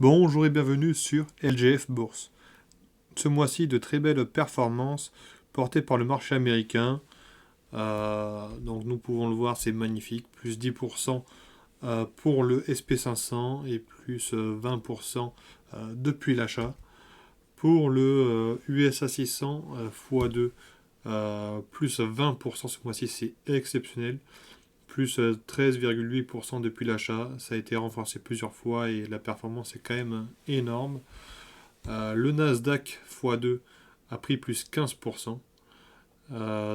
Bonjour et bienvenue sur LGF Bourse. Ce mois-ci, de très belles performances portées par le marché américain. Donc nous pouvons le voir, c'est magnifique. Plus 10% pour le SP500 et plus 20% depuis l'achat. Pour le USA 600 x2, plus 20% ce mois-ci, c'est exceptionnel. Plus 13,8% depuis l'achat. Ça a été renforcé plusieurs fois et la performance est quand même énorme. Le Nasdaq x2 a pris plus 15%.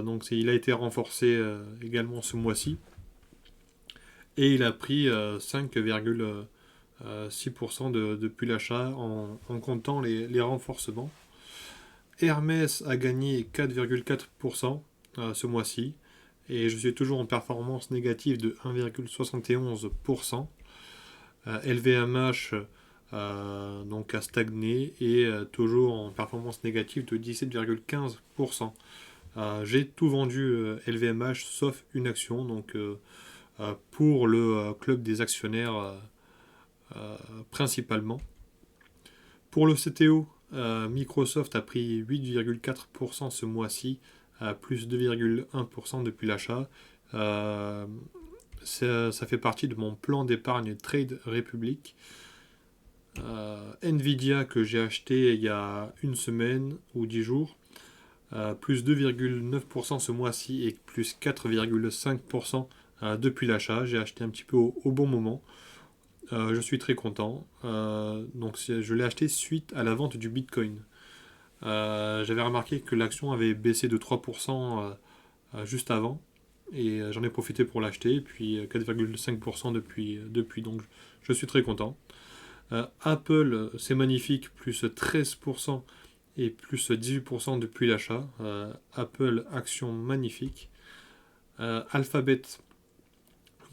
Donc il a été renforcé également ce mois-ci. Et il a pris 5,6% depuis l'achat en comptant les renforcements. Hermès a gagné 4,4% ce mois-ci. Et je suis toujours en performance négative de 1,71%. LVMH donc a stagné et toujours en performance négative de 17,15%. J'ai tout vendu LVMH sauf une action, donc pour le club des actionnaires principalement. Pour le CTO, Microsoft a pris 8,4% ce mois-ci, plus 2,1% depuis l'achat. Ça fait partie de mon plan d'épargne Trade Republic. Nvidia que j'ai acheté il y a une semaine ou 10 jours, plus 2,9% ce mois-ci et plus 4,5% depuis l'achat. J'ai acheté un petit peu au bon moment. Je suis très content. Donc je l'ai acheté suite à la vente du Bitcoin. J'avais remarqué que l'action avait baissé de 3% juste avant. Et j'en ai profité pour l'acheter. Et puis 4,5% depuis. Donc je suis très content. Apple, c'est magnifique, plus 13% et plus 18% depuis l'achat. Apple, action magnifique. Alphabet,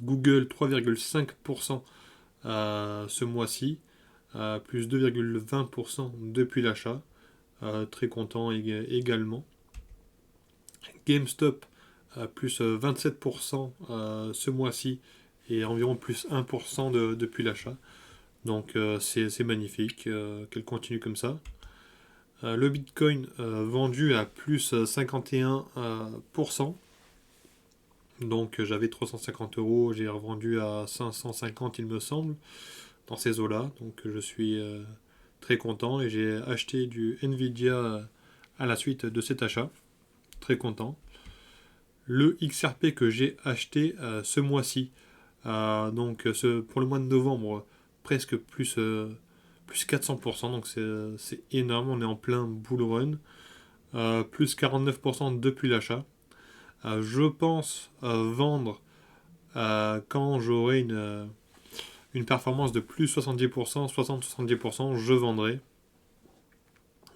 Google, 3,5% ce mois-ci, plus 2,20% depuis l'achat. Très content également. GameStop, plus 27% ce mois-ci et environ plus 1% depuis l'achat. Donc c'est magnifique qu'elle continue comme ça. Le Bitcoin vendu à plus 51%. Donc j'avais 350 euros, j'ai revendu à 550 il me semble, dans ces eaux-là. Donc je suis très content et j'ai acheté du Nvidia à la suite de cet achat. Très content. Le XRP que j'ai acheté ce mois-ci, donc pour le mois de novembre, presque plus 400%, donc c'est énorme, on est en plein bull run. Plus 49% depuis l'achat. Je pense vendre quand j'aurai une performance de plus 70%, 60-70%, je vendrai.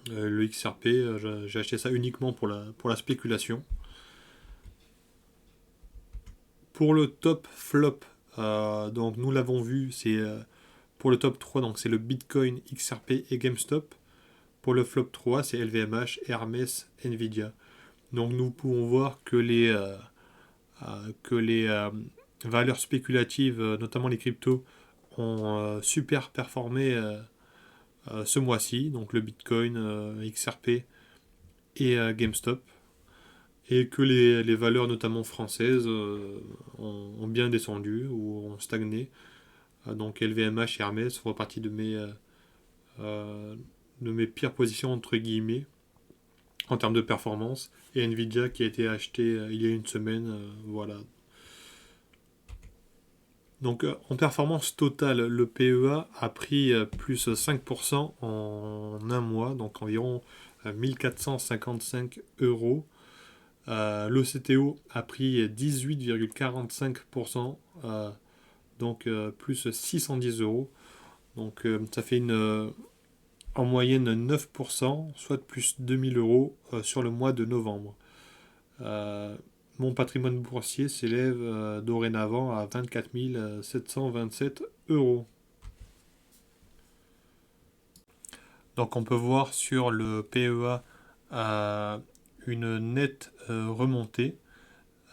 Le XRP, j'ai acheté ça uniquement pour la spéculation. Pour le top flop, donc nous l'avons vu, c'est pour le top 3, donc c'est le Bitcoin, XRP et GameStop. Pour le flop 3, c'est LVMH, Hermès, Nvidia. Donc nous pouvons voir que les valeurs spéculatives, notamment les cryptos, ont super performé ce mois-ci. Donc le Bitcoin, XRP et GameStop. Et que les valeurs, notamment françaises, ont bien descendu ou ont stagné. Donc LVMH et Hermès font partie de mes pires positions, entre guillemets, en termes de performance. Et Nvidia qui a été acheté il y a une semaine, voilà. Donc en performance totale, le PEA a pris plus 5% en un mois, donc environ 1455 euros. Le CTO a pris 18,45%, donc plus 610 euros. Donc ça fait en moyenne 9%, soit plus 2000 euros sur le mois de novembre. Mon patrimoine boursier s'élève dorénavant à 24 727 euros. Donc on peut voir sur le PEA une nette remontée.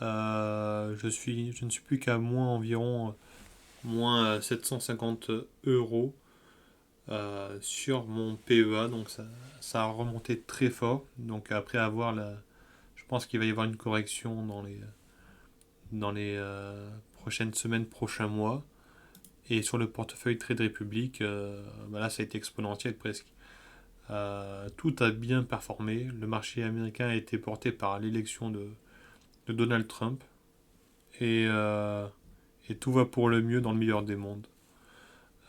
Je ne suis plus qu'à moins environ moins 750 euros. sur mon PEA, donc ça a remonté très fort. Donc après avoir je pense qu'il va y avoir une correction dans les prochaines semaines, prochains mois. Et sur le portefeuille Trade Republic, là ça a été exponentiel presque. Tout a bien performé. Le marché américain a été porté par l'élection de Donald Trump. Et, euh, et tout va pour le mieux dans le meilleur des mondes.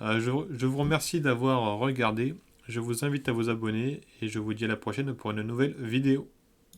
Je vous remercie d'avoir regardé. Je vous invite à vous abonner et je vous dis à la prochaine pour une nouvelle vidéo.